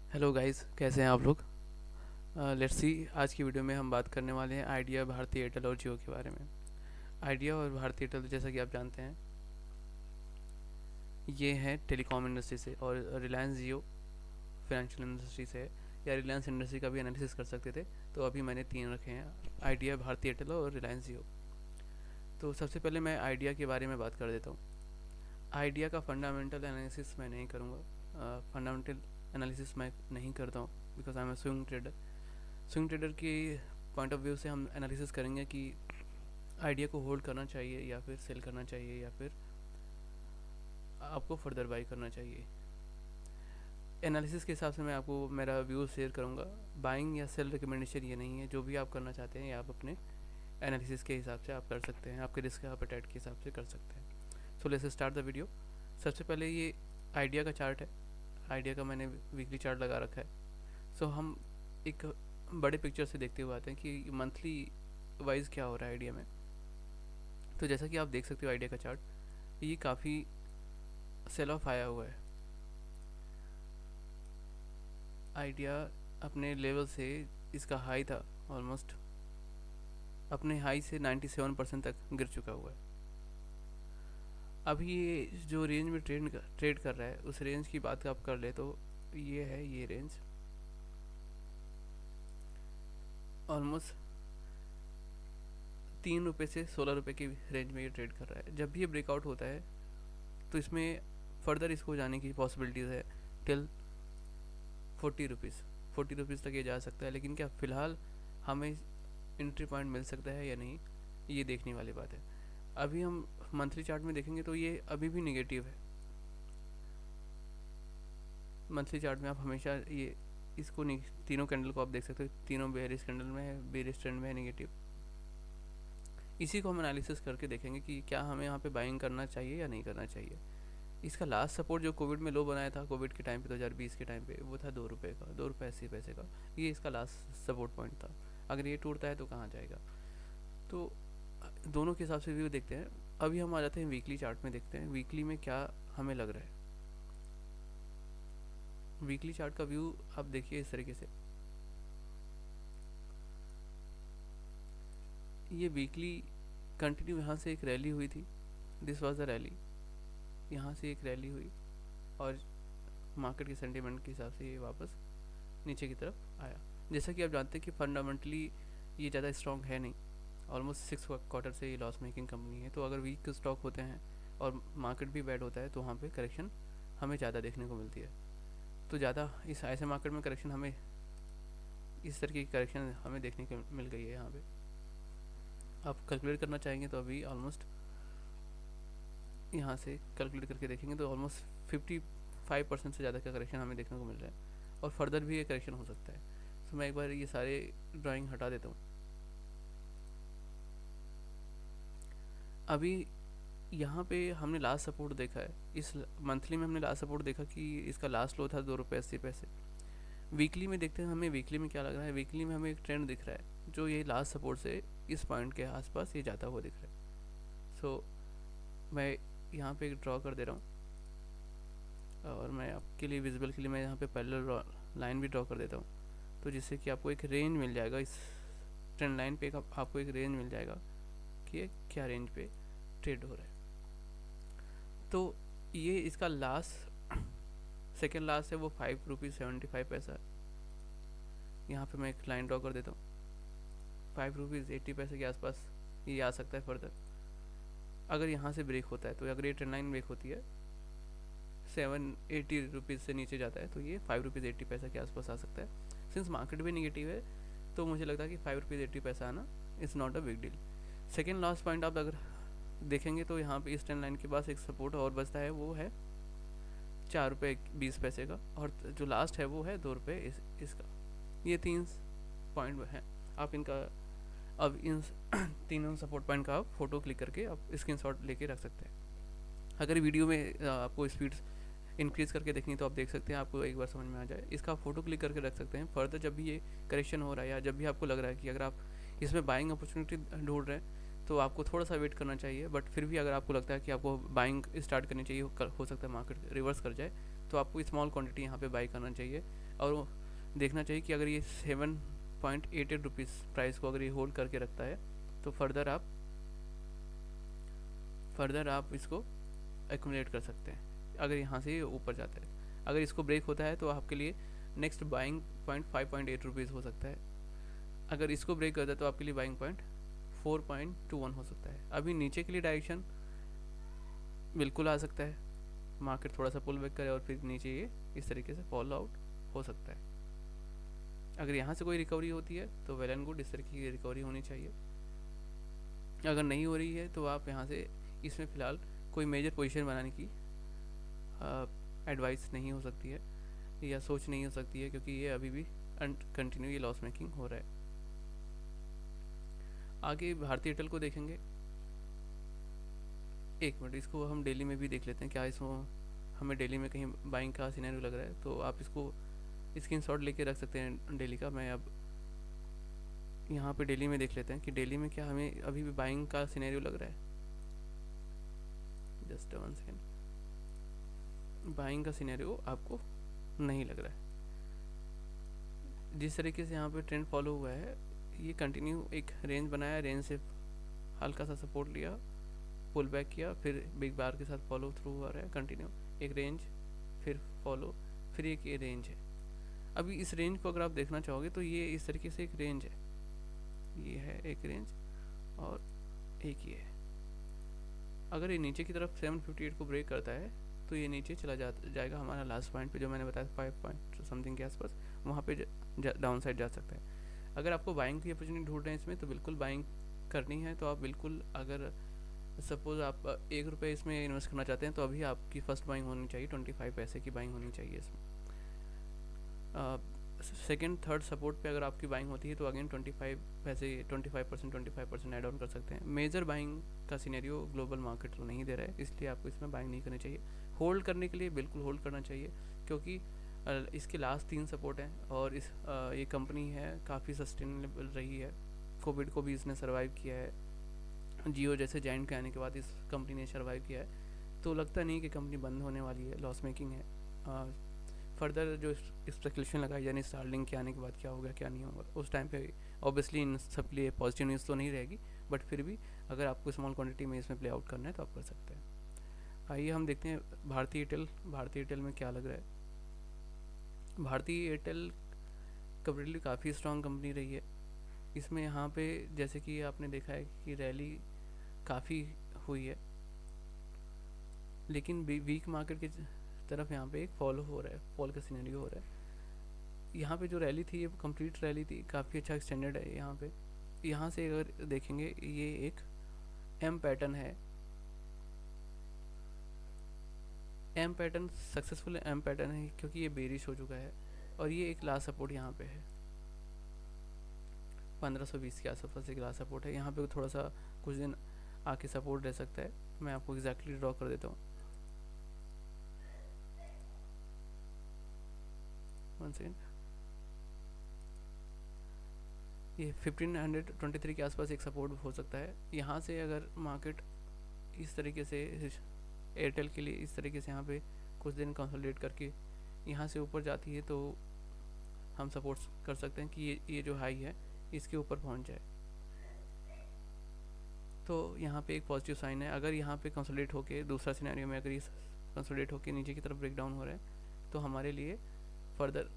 Hello guys, कैसे हैं आप लोग। लेट्स सी, आज की वीडियो में हम बात करने वाले हैं आइडिया, भारती एयरटेल और जियो के बारे में। आइडिया और भारती एयरटेल, जैसा कि आप जानते हैं, ये हैं टेलीकॉम इंडस्ट्री से, और रिलायंस जियो फाइनेंशियल इंडस्ट्री से है, या रिलायंस इंडस्ट्री का भी एनालिसिस कर सकते थे। तो अभी मैंने तीन रखे हैं: आइडिया, भारती एयरटेल और रिलायंस जियो। तो सबसे पहले मैं आइडिया के बारे में बात कर देता हूँ। आइडिया का फंडामेंटल एनालिसिस मैं नहीं करूँगा, फंडामेंटल एनालिसिस मैं नहीं करता हूँ, because I am a swing trader. Swing trader के पॉइंट ऑफ व्यू से हम एनालिसिस करेंगे कि आइडिया को होल्ड करना चाहिए या फिर सेल करना चाहिए, या फिर आपको फर्दर बाई करना चाहिए। एनालिसिस के हिसाब से मैं आपको मेरा व्यू शेयर करूँगा। बाइंग या सेल रिकमेंडेशन ये नहीं है, जो भी आप करना चाहते हैं ये आप अपने एनालिसिस के हिसाब से आप कर सकते हैं, आपके रिस्क एपेटाइट के हिसाब से कर सकते हैं। So let's start the video. सबसे पहले ये आइडिया का चार्ट है। आइडिया का मैंने वीकली चार्ट लगा रखा है। सो हम एक बड़े पिक्चर से देखते हुए आते हैं कि मंथली वाइज क्या हो रहा है आइडिया में। तो जैसा कि आप देख सकते हो आइडिया का चार्ट, ये काफ़ी सेल ऑफ आया हुआ है। आइडिया अपने लेवल से, इसका हाई था ऑलमोस्ट, अपने हाई से 97% तक गिर चुका हुआ है। अभी ये जो रेंज में ट्रेड कर रहा है, उस रेंज की बात आप कर ले तो ये है, ये रेंज ऑलमोस्ट ₹3 से ₹16 की रेंज में ये ट्रेड कर रहा है। जब भी ये ब्रेकआउट होता है तो इसमें फर्दर इसको जाने की पॉसिबिलिटीज़ है टिल ₹40। ₹40 तक ये जा सकता है, लेकिन क्या फ़िलहाल हमें एंट्री पॉइंट मिल सकता है या नहीं, ये देखने वाली बात है। अभी हम मंथली चार्ट में देखेंगे तो ये अभी भी निगेटिव है। मंथली चार्ट में आप हमेशा ये इसको तीनों कैंडल को आप देख सकते हो, तीनों बेयरिश कैंडल में है, बेयरिश ट्रेंड में है, निगेटिव। इसी को हम एनालिसिस करके देखेंगे कि क्या हमें यहाँ पे बाइंग करना चाहिए या नहीं करना चाहिए। इसका लास्ट सपोर्ट जो कोविड में लो बनाया था, कोविड के टाइम पे 2020 के टाइम पे, वो था ₹2 का, ₹2.80 का। ये इसका लास्ट सपोर्ट पॉइंट था। अगर ये टूटता है तो कहाँ जाएगा। तो दोनों के हिसाब से व्यू देखते हैं। अभी हम आ जाते हैं वीकली चार्ट में, देखते हैं वीकली में क्या हमें लग रहा है। वीकली चार्ट का व्यू आप देखिए इस तरीके से। ये वीकली कंटिन्यू यहाँ से एक रैली हुई थी, दिस वाज द रैली। यहाँ से एक रैली हुई और मार्केट के सेंटीमेंट के हिसाब से ये वापस नीचे की तरफ आया। जैसा कि आप जानते हैं कि फंडामेंटली ये ज़्यादा स्ट्रॉन्ग है नहीं, ऑलमोस्ट 6 क्वार्टर से ये लॉस मेकिंग कंपनी है। तो अगर वीक स्टॉक होते हैं और मार्केट भी बैड होता है तो वहाँ पे करेक्शन हमें ज़्यादा देखने को मिलती है। तो ज़्यादा इस ऐसे मार्केट में करेक्शन हमें, इस तरह की करेक्शन हमें देखने को मिल गई है। यहाँ पे आप कैलकुलेट करना चाहेंगे तो अभी ऑलमोस्ट यहाँ से कैलकुलेट करके देखेंगे तो ऑलमोस्ट 55% से ज़्यादा का करेक्शन हमें देखने को मिल रहा है, और फर्दर भी ये करेक्शन हो सकता है। तो मैं एक बार ये सारे ड्राइंग हटा देता हूँ। अभी यहाँ पे हमने लास्ट सपोर्ट देखा है, इस मंथली में हमने लास्ट सपोर्ट देखा कि इसका लास्ट लो था ₹2.80। वीकली में देखते हैं हमें वीकली में क्या लग रहा है। वीकली में हमें एक ट्रेंड दिख रहा है, जो ये लास्ट सपोर्ट से इस पॉइंट के आसपास ये जाता हुआ दिख रहा है। सो मैं यहाँ पे एक ड्रॉ कर दे रहा हूँ, और मैं आपके लिए विजिबल के लिए मैं यहाँ पे पैरेलल लाइन भी ड्रॉ कर देता हूँ, तो जिससे कि आपको एक रेंज मिल जाएगा। इस ट्रेंड लाइन पे आपको एक रेंज मिल जाएगा कि ये क्या रेंज पे ट्रेड हो रहा है। तो ये इसका लास्ट, सेकेंड लास्ट है वो ₹5.75 है। यहाँ पे मैं एक लाइन ड्रॉ कर देता हूँ, ₹5.80 के आसपास ये आ सकता है फर्दर। अगर यहाँ से ब्रेक होता है, तो अगर ये ट्रेंड लाइन ब्रेक होती है, ₹780 से नीचे जाता है, तो ये ₹5.80 के आसपास आ सकता है। सिंस मार्केट भी निगेटिव है, तो मुझे लगता है कि ₹5.80 आना is not a big deal. Second last point आप अगर देखेंगे तो यहाँ पे इस ट्रेंड लाइन के पास एक सपोर्ट और बचता है, वो है ₹4.20 का, और जो लास्ट है वो है ₹2 इसका। ये 3 पॉइंट हैं। आप इनका अब इन तीनों सपोर्ट पॉइंट का आप फोटो क्लिक करके आप स्क्रीनशॉट लेके रख सकते हैं। अगर वीडियो में आपको स्पीड इंक्रीज़ करके देखनी तो आप देख सकते हैं, आपको एक बार समझ में आ जाए। इसका फ़ोटो क्लिक करके रख सकते हैं। फर्दर जब भी ये करेक्शन हो रहा है, या जब भी आपको लग रहा है कि अगर आप इसमें बाइंग अपॉर्चुनिटी ढूंढ रहे हैं, तो आपको थोड़ा सा वेट करना चाहिए। बट फिर भी अगर आपको लगता है कि आपको बाइंग स्टार्ट करनी चाहिए, हो सकता है मार्केट रिवर्स कर जाए, तो आपको स्मॉल क्वांटिटी यहाँ पे बाई करना चाहिए और देखना चाहिए कि अगर ये 7.88 रुपीज़ प्राइस को अगर ये होल्ड करके रखता है तो फर्दर आप इसको एक्यूमुलेट कर सकते हैं अगर यहाँ से ये ऊपर जाता है। अगर इसको ब्रेक होता है तो आपके लिए नेक्स्ट बाइंग पॉइंट 5.8 रुपीज़ हो सकता है। अगर इसको ब्रेक करता है तो आपके लिए बाइंग पॉइंट 4.21 हो सकता है। अभी नीचे के लिए डायरेक्शन बिल्कुल आ सकता है, मार्केट थोड़ा सा पुल बैक करे और फिर नीचे ये इस तरीके से फॉल आउट हो सकता है। अगर यहाँ से कोई रिकवरी होती है तो वेल एंड गुड, इस तरीके की रिकवरी होनी चाहिए। अगर नहीं हो रही है तो आप यहाँ से इसमें फ़िलहाल कोई मेजर पोजीशन बनाने की एडवाइस नहीं हो सकती है या सोच नहीं हो सकती है, क्योंकि ये अभी भी कंटिन्यू ये लॉस मेकिंग हो रहा है। आगे भारतीय एयरटेल को देखेंगे। एक मिनट, इसको हम डेली में भी देख लेते हैं, क्या इसमें हमें डेली में कहीं बाइंग का सिनेरियो लग रहा है तो आप इसको स्क्रीनशॉट लेके रख सकते हैं डेली का। मैं अब यहाँ पे डेली में देख लेते हैं कि डेली में क्या हमें अभी भी बाइंग का सिनेरियो लग रहा है। जस्ट 1 सेकेंड, बाइंग का सिनेरियो आपको नहीं लग रहा है। जिस तरीके से यहाँ पे ट्रेंड फॉलो हुआ है, ये कंटिन्यू एक रेंज बनाया, रेंज से हल्का सा सपोर्ट लिया, पुल बैक किया, फिर बिग बार के साथ फॉलो थ्रू हो रहा है कंटिन्यू, एक रेंज फिर फॉलो, फिर एक ये रेंज है। अभी इस रेंज को अगर आप देखना चाहोगे तो ये इस तरीके से एक रेंज है, ये है एक रेंज और एक ये है। अगर ये नीचे की तरफ 758 को ब्रेक करता है तो ये नीचे चला जाएगा हमारा लास्ट पॉइंट पे जो मैंने बताया 5 पॉइंट समथिंग के आसपास, वहाँ पे डाउन साइड जा सकता है। अगर आपको बाइंग की अपॉर्चुनिटी ढूंढ रहे हैं इसमें तो बिल्कुल बाइंग करनी है। तो आप बिल्कुल, अगर सपोज आप 1 रुपये इसमें इन्वेस्ट करना चाहते हैं तो अभी आपकी फर्स्ट बाइंग होनी चाहिए 25 पैसे की बाइंग होनी चाहिए इसमें। सेकेंड थर्ड सपोर्ट पे अगर आपकी बाइंग होती है तो अगेन 25 पैसे 25% ऐड ऑन कर सकते हैं। मेजर बाइंग का सिनेरियो ग्लोबल मार्केट तो नहीं दे रहा है, इसलिए आपको इसमें बाइंग नहीं करनी चाहिए। होल्ड करने के लिए बिल्कुल होल्ड करना चाहिए, क्योंकि इसके लास्ट 3 सपोर्ट हैं और ये कंपनी है काफ़ी सस्टेनेबल रही है। कोविड को भी इसने सर्वाइव किया है, जियो जैसे जाइंट के आने के बाद इस कंपनी ने सर्वाइव किया है, तो लगता नहीं कि कंपनी बंद होने वाली है, लॉस मेकिंग है। फर्दर जो स्पेकुलेशन लगाई यानी स्टारलिंक के आने के बाद क्या होगा क्या नहीं होगा, उस टाइम पे ऑब्वियसली इन सब के लिए पॉजिटिव न्यूज़ तो नहीं रहेगी, बट फिर भी अगर आपको स्मॉल क्वांटिटी में इसमें प्ले आउट करना है तो आप कर सकते हैं। आइए हम देखते हैं भारतीय एयरटेल में क्या लग रहा है। भारतीय एयरटेल कंपेरेटिवली काफ़ी स्ट्रॉन्ग कंपनी रही है। इसमें यहाँ पे जैसे कि आपने देखा है कि रैली काफ़ी हुई है, लेकिन वीक मार्केट की तरफ यहाँ पे एक फॉलो हो रहा है, फॉल का सिनेरियो हो रहा है। यहाँ पे जो रैली थी ये कंप्लीट रैली थी, काफ़ी अच्छा एक्सटेंडेड है। यहाँ से अगर देखेंगे ये एक एम पैटर्न है, M pattern successful M pattern है क्योंकि ये बेरिश हो चुका है और ये एक लास्ट सपोर्ट यहाँ पे है 1520 के आसपास एक लास्ट सपोर्ट है। यहाँ पे थोड़ा सा कुछ दिन आके सपोर्ट रह सकता है। मैं आपको एग्जैक्टली ड्रॉ कर देता हूँ, 1 सेकेंड। ये 1523 के आसपास एक सपोर्ट हो सकता है। यहाँ से अगर मार्केट इस तरीके से एयरटेल के लिए इस तरीके से यहाँ पे कुछ दिन कंसोलिडेट करके यहाँ से ऊपर जाती है तो हम सपोर्ट कर सकते हैं कि ये जो हाई है इसके ऊपर पहुँच जाए, तो यहाँ पे एक पॉजिटिव साइन है। अगर यहाँ पे कंसोलिडेट होके दूसरा सिनेरियो में अगर ये कंसोलिडेट होके नीचे की तरफ ब्रेक डाउन हो रहा है तो हमारे लिए फर्दर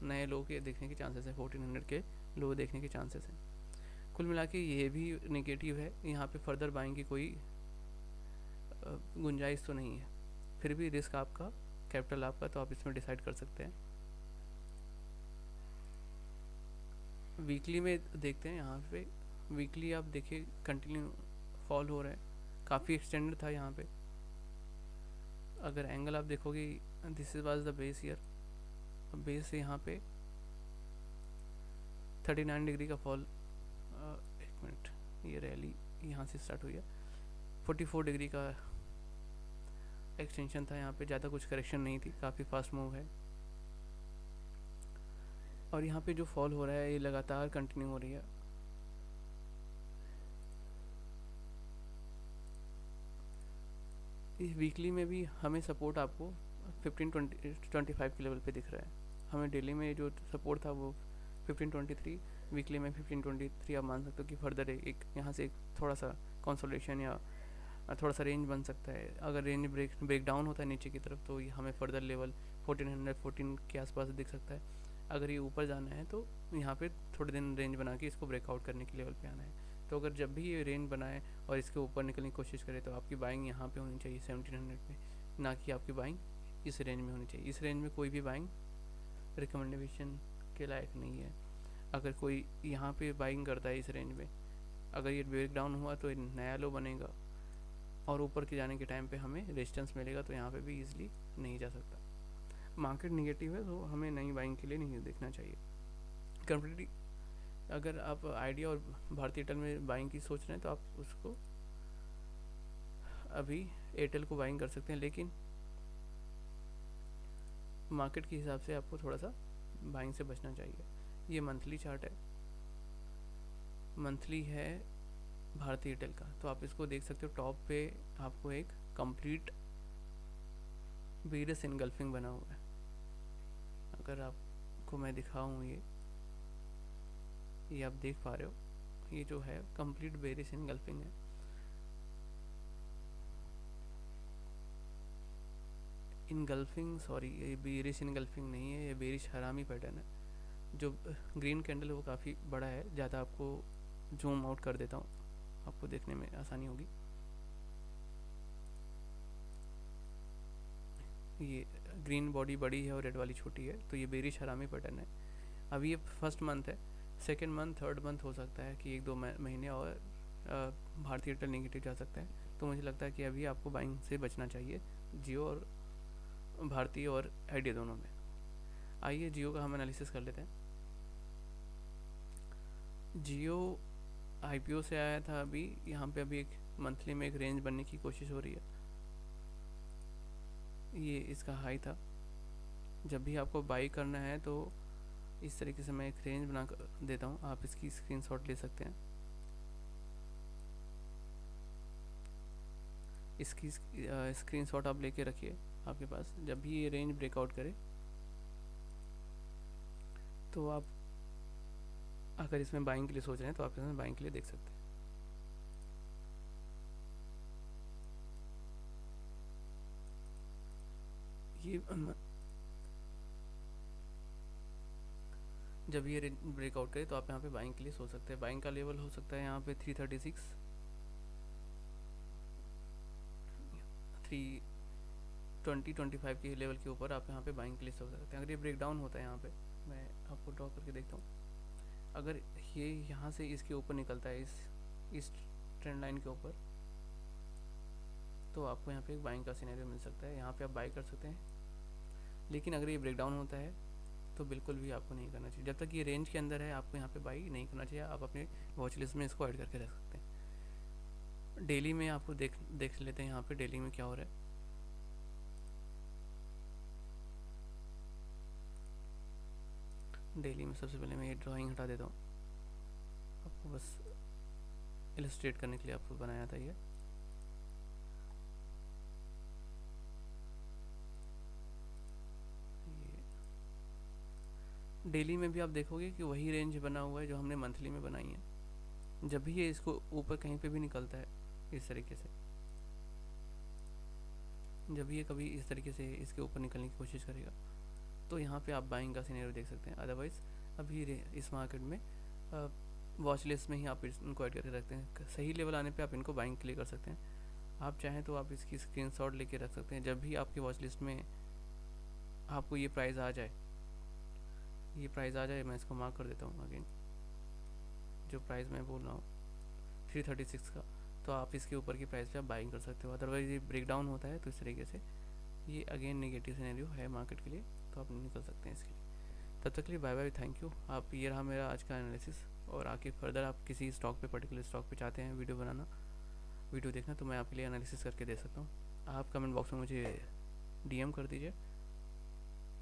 नए लो के देखने के चांसेस हैं, 1400 के लो देखने के चांसेस हैं। कुल मिला के ये भी नेगेटिव है, यहाँ पे फर्दर बाइंग की कोई गुंजाइश तो नहीं है। फिर भी रिस्क आपका, कैपिटल आपका, तो आप इसमें डिसाइड कर सकते हैं। वीकली में देखते हैं, यहाँ पे वीकली आप देखिए कंटिन्यू फॉल हो रहा है, काफ़ी एक्सटेंडेड था यहाँ पे। अगर एंगल आप देखोगे this is was the base year, base से यहाँ पे 39 डिग्री का फॉल, एक मिनट, ये रैली यहाँ से स्टार्ट हुई है, 44 डिग्री का एक्सटेंशन था यहाँ पे, ज़्यादा कुछ करेक्शन नहीं थी, काफ़ी फास्ट मूव है। और यहाँ पे जो फॉल हो रहा है ये लगातार कंटिन्यू हो रही है। इस वीकली में भी हमें सपोर्ट आपको 1525 के लेवल पे दिख रहा है। हमें डेली में जो सपोर्ट था वो 1523, वीकली में 1523 आप मान सकते हो कि फर्दर एक यहाँ से एक थोड़ा सा कंसोलिडेशन या थोड़ा सा रेंज बन सकता है। अगर रेंज ब्रेक डाउन होता है नीचे की तरफ तो ये हमें फर्दर लेवल 1414 के आसपास दिख सकता है। अगर ये ऊपर जाना है तो यहाँ पे थोड़े दिन रेंज बना के इसको ब्रेकआउट करने के लेवल पे आना है। तो अगर जब भी ये रेंज बनाए और इसके ऊपर निकलने की कोशिश करे तो आपकी बाइंग यहाँ पे होनी चाहिए 1700 पे, ना कि आपकी बाइंग इस रेंज में होनी चाहिए। इस रेंज में कोई भी बाइंग रिकमेंडेशन के लायक नहीं है। अगर कोई यहाँ पे बाइंग करता है इस रेंज में, अगर ये ब्रेक डाउन हुआ तो नया लो बनेगा और ऊपर के जाने के टाइम पे हमें रेजिस्टेंस मिलेगा, तो यहाँ पे भी ईजिली नहीं जा सकता। मार्केट निगेटिव है तो हमें नई बाइंग के लिए नहीं देखना चाहिए। कंप्लीटली अगर आप आइडिया और भारतीय एयरटेल में बाइंग की सोच रहे हैं तो आप उसको अभी एयरटेल को बाइंग कर सकते हैं, लेकिन मार्केट के हिसाब से आपको थोड़ा सा बाइंग से बचना चाहिए। ये मंथली चार्ट है, मंथली है भारतीय एयरटेल का, तो आप इसको देख सकते हो। टॉप पे आपको एक कंप्लीट बेरिश इनगल्फिंग बना हुआ है। अगर आपको मैं दिखाऊं ये आप देख पा रहे हो, ये जो है कंप्लीट बेरिश इनगल्फिंग है। इनगल्फिंग सॉरी, ये बेरिश इनगल्फिंग नहीं है, ये बेरिश हरामी पैटर्न है। जो ग्रीन कैंडल है वो काफ़ी बड़ा है, ज़्यादा आपको जूम आउट कर देता हूँ, आपको देखने में आसानी होगी। ये ग्रीन बॉडी बड़ी है और रेड वाली छोटी है, तो ये बेरिश हरामी पैटर्न है। अभी ये फर्स्ट मंथ है, सेकेंड मंथ थर्ड मंथ हो सकता है कि 1-2 महीने और भारतीय एयरटेल नेगेटिव जा सकता है। तो मुझे लगता है कि अभी आपको बाइंग से बचना चाहिए जियो और भारतीय और आइडिया दोनों में। आइए जियो का हम एनालिसिस कर लेते हैं। जियो आईपीओ से आया था, अभी यहाँ पे अभी एक मंथली में एक रेंज बनने की कोशिश हो रही है। ये इसका हाई था। जब भी आपको बाई करना है तो इस तरीके से मैं एक रेंज बना कर देता हूँ, आप इसकी स्क्रीनशॉट ले सकते हैं। इसकी स्क्रीनशॉट आप लेके रखिए आपके पास। जब भी ये रेंज ब्रेकआउट करे तो आप अगर इसमें बाइंग के लिए सोच रहे हैं तो आप इसमें बाइंग के लिए देख सकते हैं। ये जब ये ब्रेकआउट करे तो आप यहाँ पे बाइंग के लिए सोच सकते हैं। बाइंग का लेवल हो सकता है यहाँ पे 336, 320-25 के लेवल के ऊपर आप यहाँ पे बाइंग के लिए सोच सकते हैं। अगर ये ब्रेक डाउन होता है, यहाँ पे मैं आपको ड्रॉ करके देखता हूँ, अगर ये यहाँ से इसके ऊपर निकलता है इस ट्रेंड लाइन के ऊपर, तो आपको यहाँ पे एक बाइंग का सिनेरियो मिल सकता है। यहाँ पे आप बाई कर सकते हैं। लेकिन अगर ये ब्रेक डाउन होता है तो बिल्कुल भी आपको नहीं करना चाहिए। जब तक ये रेंज के अंदर है आपको यहाँ पे बाई नहीं करना चाहिए। आप अपने वॉच लिस्ट में इसको ऐड करके रख सकते हैं। डेली में आपको देख लेते हैं यहाँ पे डेली में क्या हो रहा है। डेली में सबसे पहले मैं ये ड्राइंग हटा देता हूँ, आपको बस इलस्ट्रेट करने के लिए आपको बनाया था ये। डेली में भी आप देखोगे कि वही रेंज बना हुआ है जो हमने मंथली में बनाई है। जब भी ये इसको ऊपर कहीं पे भी निकलता है इस तरीके से, जब भी ये कभी इस तरीके से इसके ऊपर निकलने की कोशिश करेगा तो यहाँ पे आप बाइंग का सिनेरियो देख सकते हैं। अदरवाइज़ अभी इस मार्केट में वॉच लिस्ट में ही आप इनको ऐड करके रखते हैं। सही लेवल आने पे आप इनको बाइंग के लिए कर सकते हैं। आप चाहें तो आप इसकी स्क्रीनशॉट लेके रख सकते हैं। जब भी आपकी वॉच लिस्ट में आपको ये प्राइस आ जाए, मैं इसको मार्क कर देता हूँ अगेन, जो प्राइस मैं बोल रहा हूँ 336 का, तो आप इसके ऊपर की प्राइस पे आप बाइंग कर सकते हो। अदरवाइज़ ये ब्रेक डाउन होता है तो इस तरीके से ये अगेन नेगेटिव सिनेरियो है मार्केट के लिए, तो आप निकल सकते हैं इसके लिए। तब तक के लिए बाय बाय, थैंक यू। आप ये रहा मेरा आज का एनालिसिस, और आगे फर्दर आप किसी स्टॉक पे पर्टिकुलर स्टॉक पे चाहते हैं वीडियो देखना, तो मैं आपके लिए एनालिसिस करके दे सकता हूँ। आप कमेंट बॉक्स में मुझे DM कर दीजिए।